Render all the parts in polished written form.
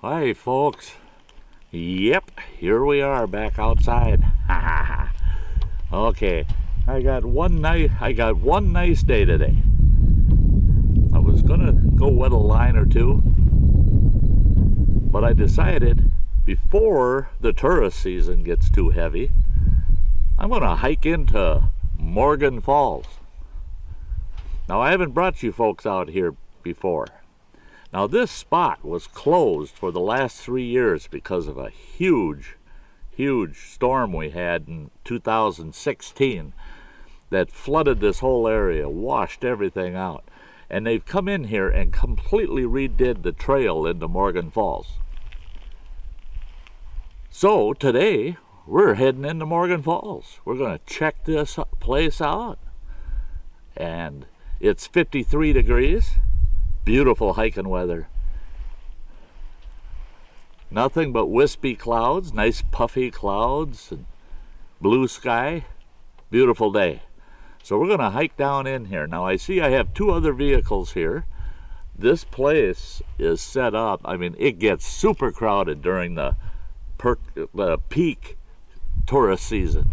Hi folks. Yep, here we are back outside. Okay, I got one nice day today. I was gonna go wet a line or two, but I decided before the tourist season gets too heavy, I'm gonna hike into Morgan Falls. Now, I haven't brought you folks out here before. Now, this spot was closed for the last 3 years because of a huge storm we had in 2016 that flooded this whole area, washed everything out. And they've come in here and completely redid the trail into Morgan Falls. So today, we're heading into Morgan Falls. We're going to check this place out. And it's 53 degrees. Beautiful hiking weather. Nothing but wispy clouds, nice puffy clouds, and blue sky. Beautiful day. So we're going to hike down in here. Now I see I have 2 other vehicles here. This place is set up. I mean, it gets super crowded during the peak tourist season.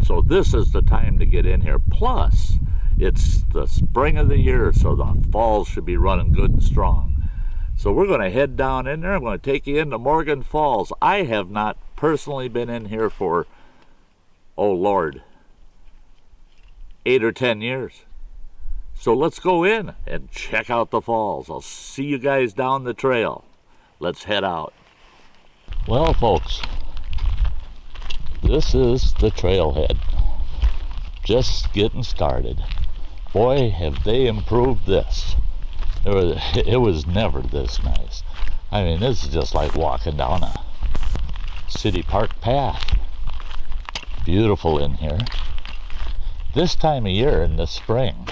So this is the time to get in here. Plus, it's the spring of the year, so the falls should be running good and strong. So we're going to head down in there. I'm going to take you into Morgan Falls. I have not personally been in here for, oh Lord, 8 or 10 years. So let's go in and check out the falls. I'll see you guys down the trail. Let's head out. Well, folks, this is the trailhead. Just getting started. Boy, have they improved this. It was never this nice. I mean, this is just like walking down a city park path. Beautiful in here. This time of year in the spring,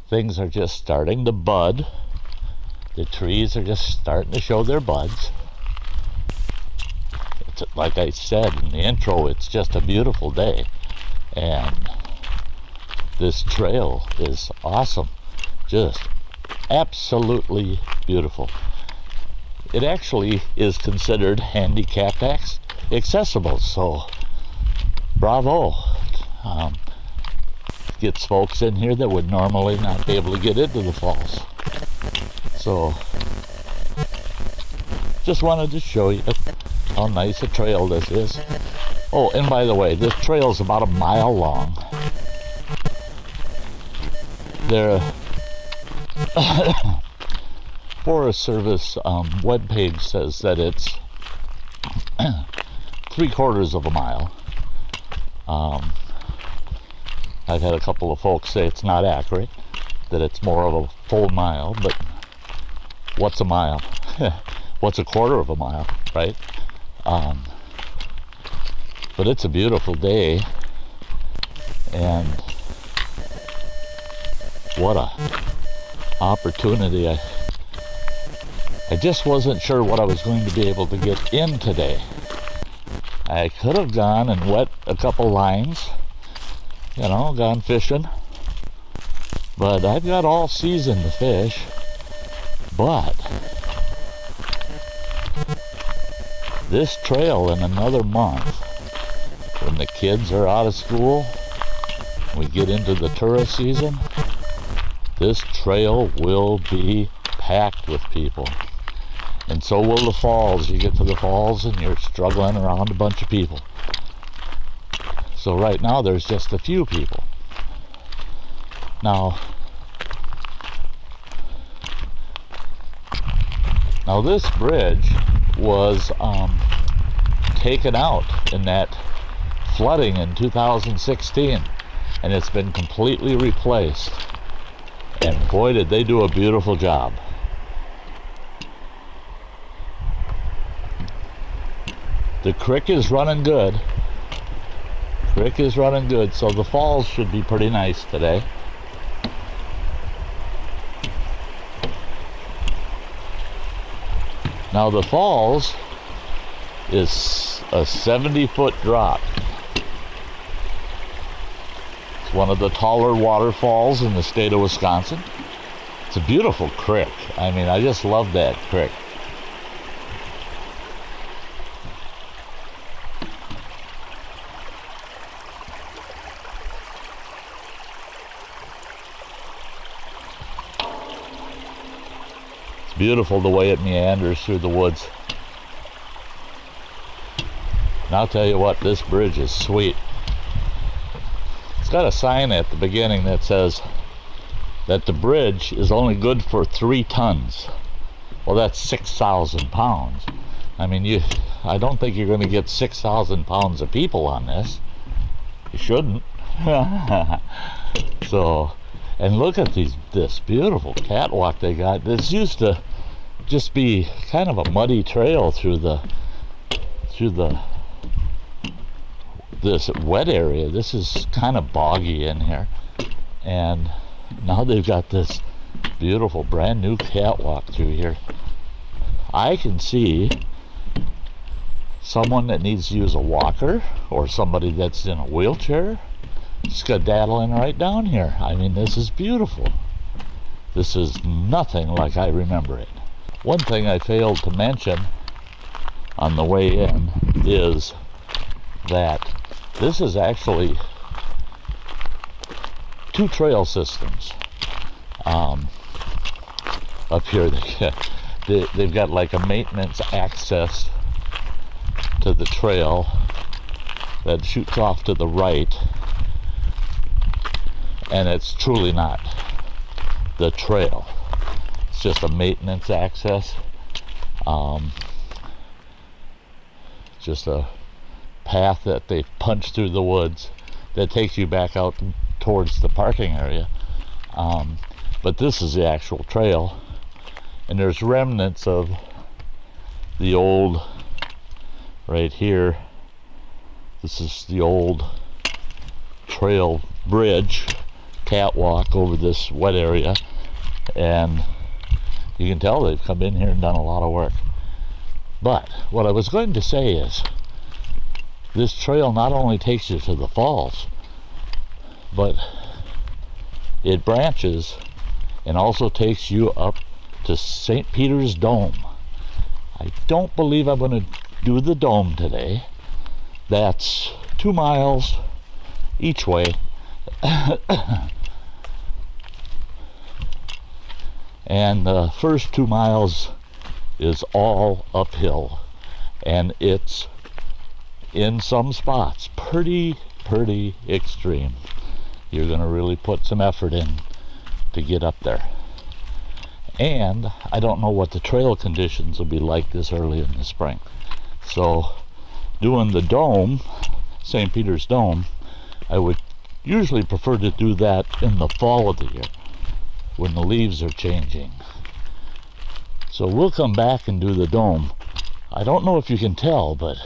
things are just starting to bud. The trees are just starting to show their buds. It's, like I said in the intro, it's just a beautiful day. And this trail is awesome. Just absolutely beautiful. It actually is considered handicapped accessible, so bravo. Gets folks in here that would normally not be able to get into the falls. So just wanted to show you how nice a trail this is. Oh, and by the way, this trail is about 1 mile long. Their Forest Service webpage says that it's 3/4 of a mile. I've had a couple of folks say it's not accurate, that it's more of a full mile, but what's a mile? What's 1/4 of a mile, right? But it's a beautiful day, and what a opportunity. I just wasn't sure what I was going to be able to get in today. I could have gone and wet a couple lines, you know, gone fishing, but I've got all season to fish. But this trail in another month, when the kids are out of school, we get into the tourist season, this trail will be packed with people. And so will the falls. You get to the falls and you're struggling around a bunch of people. So right now there's just a few people. Now this bridge was taken out in that flooding in 2016, and it's been completely replaced. And boy, did they do a beautiful job. The creek is running good. Creek is running good, so the falls should be pretty nice today. Now the falls is a 70-foot drop. It's one of the taller waterfalls in the state of Wisconsin. It's a beautiful creek. I mean, I just love that creek. Beautiful the way it meanders through the woods. And I'll tell you what, this bridge is sweet. It's got a sign at the beginning that says that the bridge is only good for 3 tons. Well, that's 6,000 pounds. I mean, I don't think you're going to get 6,000 pounds of people on this. You shouldn't. So, and look at this beautiful catwalk they got. This used to just be kind of a muddy trail through this wet area. This is kind of boggy in here, and now they've got this beautiful brand new catwalk through here. I can see someone that needs to use a walker or somebody that's in a wheelchair skedaddling right down here. I mean, this is beautiful. This is nothing like I remember it. One thing I failed to mention on the way in is that this is actually 2 trail systems. Up here they've got like a maintenance access to the trail that shoots off to the right, and it's truly not the trail. It's just a maintenance access. Just a path that they've punched through the woods that takes you back out towards the parking area. But this is the actual trail, and there's remnants of the old, right here, this is the old trail bridge catwalk over this wet area, and you can tell they've come in here and done a lot of work. But what I was going to say is, this trail not only takes you to the falls, but it branches and also takes you up to St. Peter's Dome. I don't believe I'm going to do the dome today. That's 2 miles each way. And the first 2 miles is all uphill, and it's in some spots pretty extreme. You're going to really put some effort in to get up there. And I don't know what the trail conditions will be like this early in the spring. So doing the dome, St. Peter's Dome, I would usually prefer to do that in the fall of the year when the leaves are changing. So we'll come back and do the dome. I don't know if you can tell, but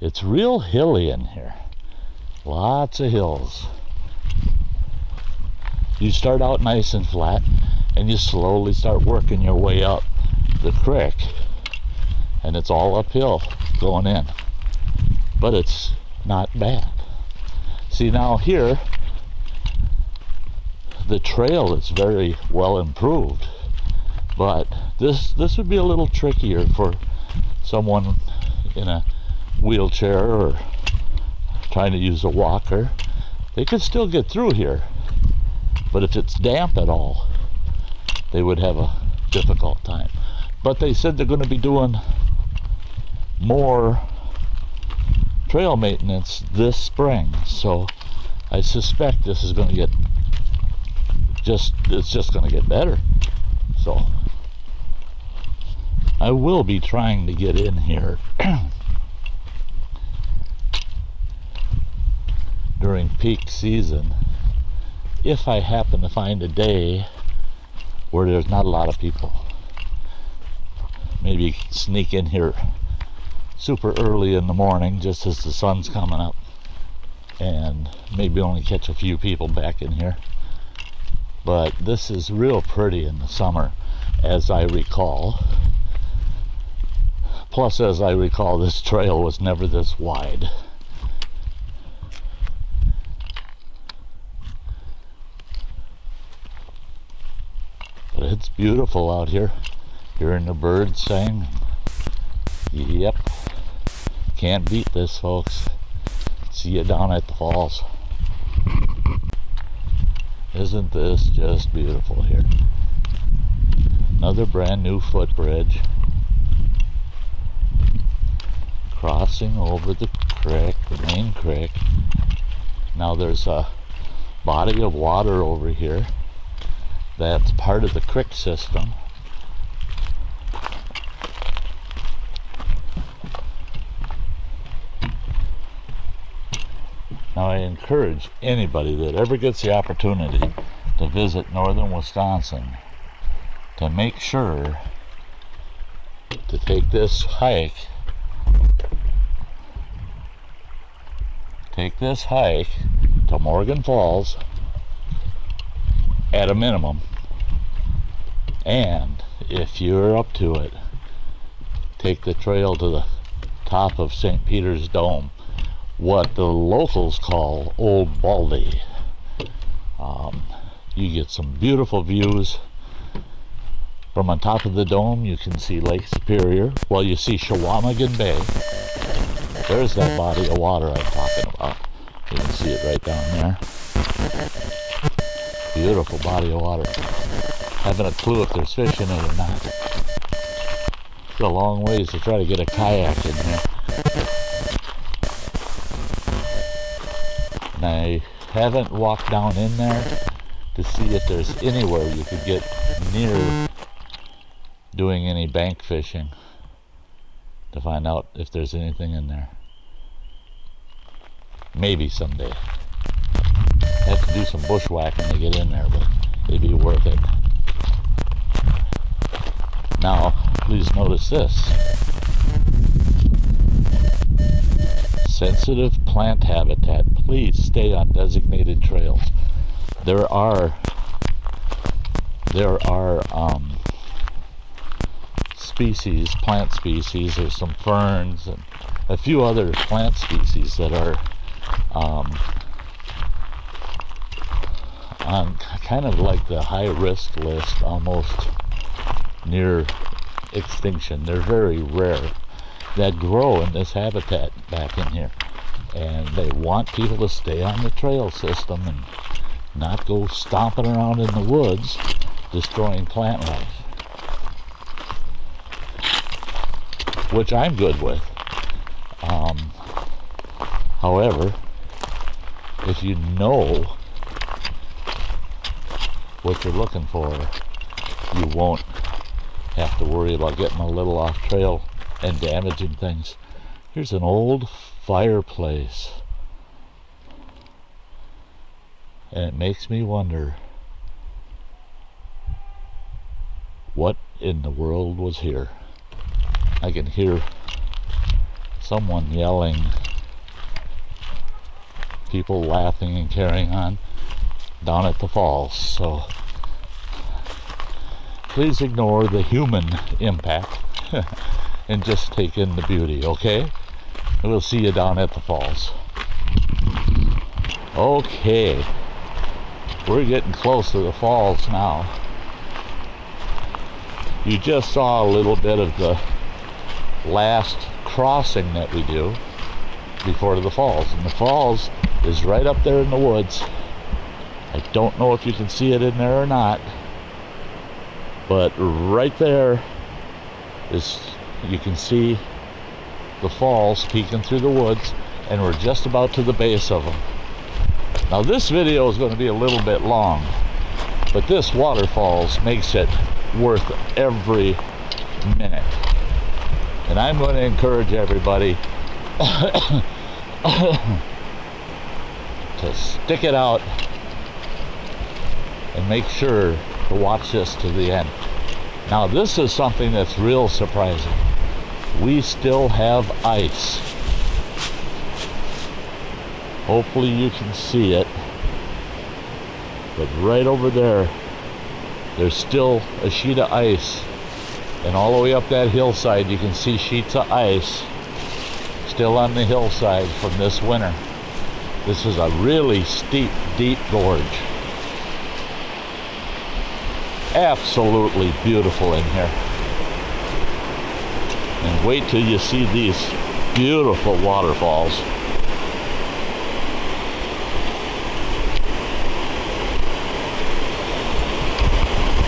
it's real hilly in here. Lots of hills. You start out nice and flat, and you slowly start working your way up the creek, and it's all uphill going in, but it's not bad. See, now here the trail is very well improved, but this would be a little trickier for someone in a wheelchair or trying to use a walker. They could still get through here, but if it's damp at all, they would have a difficult time. But they said they're going to be doing more trail maintenance this spring, so I suspect this is going to get it's just going to get better. So I will be trying to get in here during peak season if I happen to find a day where there's not a lot of people. Maybe sneak in here super early in the morning just as the sun's coming up, and maybe only catch a few people back in here. But this is real pretty in the summer, as I recall. Plus, as I recall, this trail was never this wide. But it's beautiful out here. Hearing the birds sing. Yep. Can't beat this, folks. See you down at the falls. Isn't this just beautiful here? Another brand new footbridge crossing over the creek, the main creek. Now there's a body of water over here that's part of the creek system. Now I encourage anybody that ever gets the opportunity to visit northern Wisconsin to make sure to take this hike. Take this hike to Morgan Falls at a minimum, and if you're up to it, take the trail to the top of St. Peter's Dome, what the locals call Old Baldy. You get some beautiful views from on top of the dome. You can see Lake Superior. Well, you see Shawamigan Bay. There's that body of water I'm talking about. You can see it right down there. Beautiful body of water. Haven't a clue if there's fish in it or not. It's a long ways to try to get a kayak in there. And I haven't walked down in there to see if there's anywhere you could get near doing any bank fishing to find out if there's anything in there. Maybe someday. Have to do some bushwhacking to get in there, but it'd be worth it. Now, please notice this. Sensitive plant habitat. Please stay on designated trails. There are species, plant species, there's some ferns and a few other plant species that are on kind of like the high risk list, almost near extinction. They're very rare, that grow in this habitat back in here, and they want people to stay on the trail system and not go stomping around in the woods destroying plant life, which I'm good with. However, if you know what you're looking for, you won't have to worry about getting a little off trail and damaging things. Here's an old fireplace, and it makes me wonder what in the world was here. I can hear someone yelling, people laughing and carrying on down at the falls, so please ignore the human impact and just take in the beauty, okay? And we'll see you down at the falls. Okay, we're getting close to the falls now. You just saw a little bit of the last crossing that we do before the falls, and the falls is right up there in the woods. I don't know if you can see it in there or not, but right there is, you can see the falls peeking through the woods, and we're just about to the base of them. Now this video is going to be a little bit long, but this waterfalls makes it worth every minute. And I'm going to encourage everybody to stick it out and make sure to watch this to the end. Now this is something that's real surprising. We still have ice. Hopefully you can see it, but right over there, there's still a sheet of ice, and all the way up that hillside you can see sheets of ice still on the hillside from this winter. This is a really steep, deep gorge. Absolutely beautiful in here. And wait till you see these beautiful waterfalls.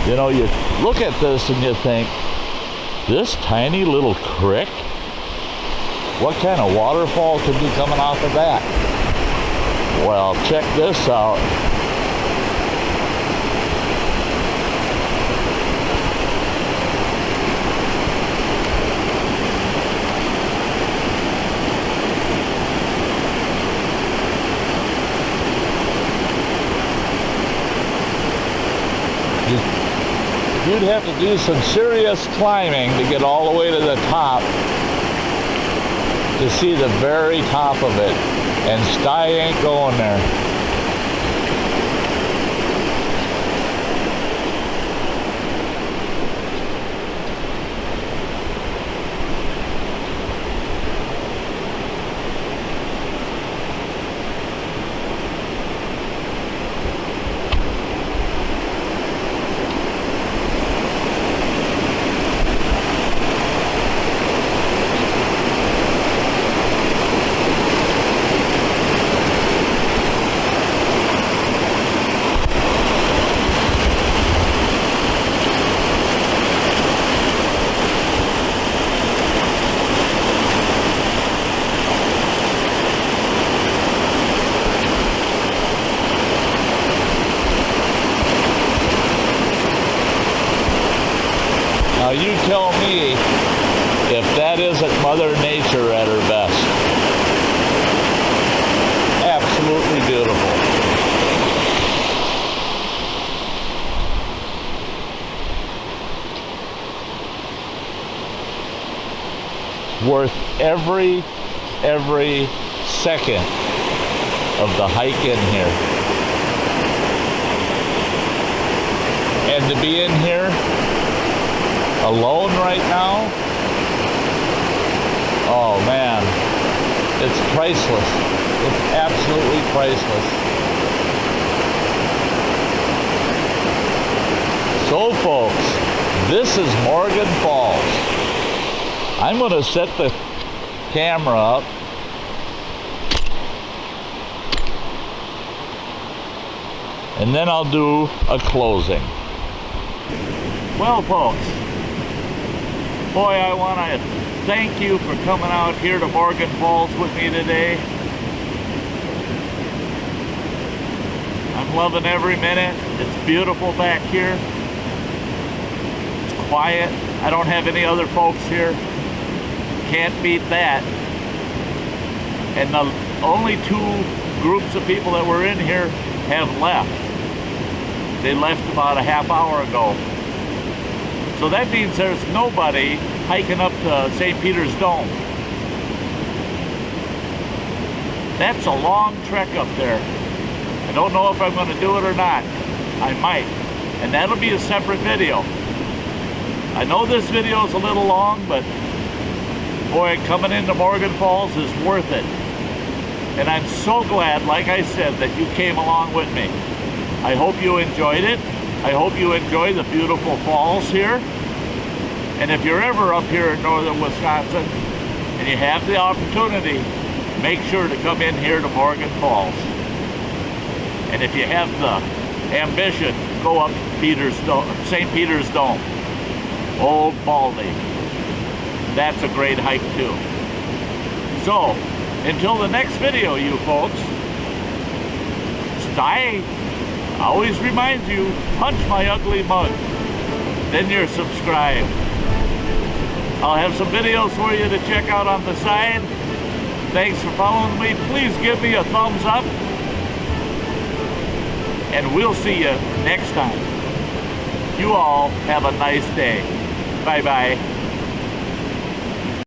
You know, you look at this and you think, this tiny little creek? What kind of waterfall could be coming off of that? Well, check this out. You'd have to do some serious climbing to get all the way to the top to see the very top of it, and Sky ain't going there. Now you tell me if that isn't Mother Nature at her best. Absolutely beautiful. Worth every second of the hike in here. And to be in here alone right now, oh man, it's priceless. It's absolutely priceless. So folks, this is Morgan Falls. I'm going to set the camera up and then I'll do a closing. Well folks, boy, I want to thank you for coming out here to Morgan Falls with me today. I'm loving every minute. It's beautiful back here. It's quiet. I don't have any other folks here. Can't beat that. And the only two groups of people that were in here have left. They left about a half hour ago. So that means there's nobody hiking up to St. Peter's Dome. That's a long trek up there. I don't know if I'm going to do it or not. I might. And that'll be a separate video. I know this video is a little long, but boy, coming into Morgan Falls is worth it. And I'm so glad, like I said, that you came along with me. I hope you enjoyed it. I hope you enjoy the beautiful falls here. And if you're ever up here in northern Wisconsin and you have the opportunity, make sure to come in here to Morgan Falls. And if you have the ambition, go up St. Peter's Dome, Old Baldy. That's a great hike too. So, until the next video, you folks, stay. Always reminds you, punch my ugly mug. Then you're subscribed. I'll have some videos for you to check out on the side. Thanks for following me. Please give me a thumbs up. And we'll see you next time. You all have a nice day. Bye-bye.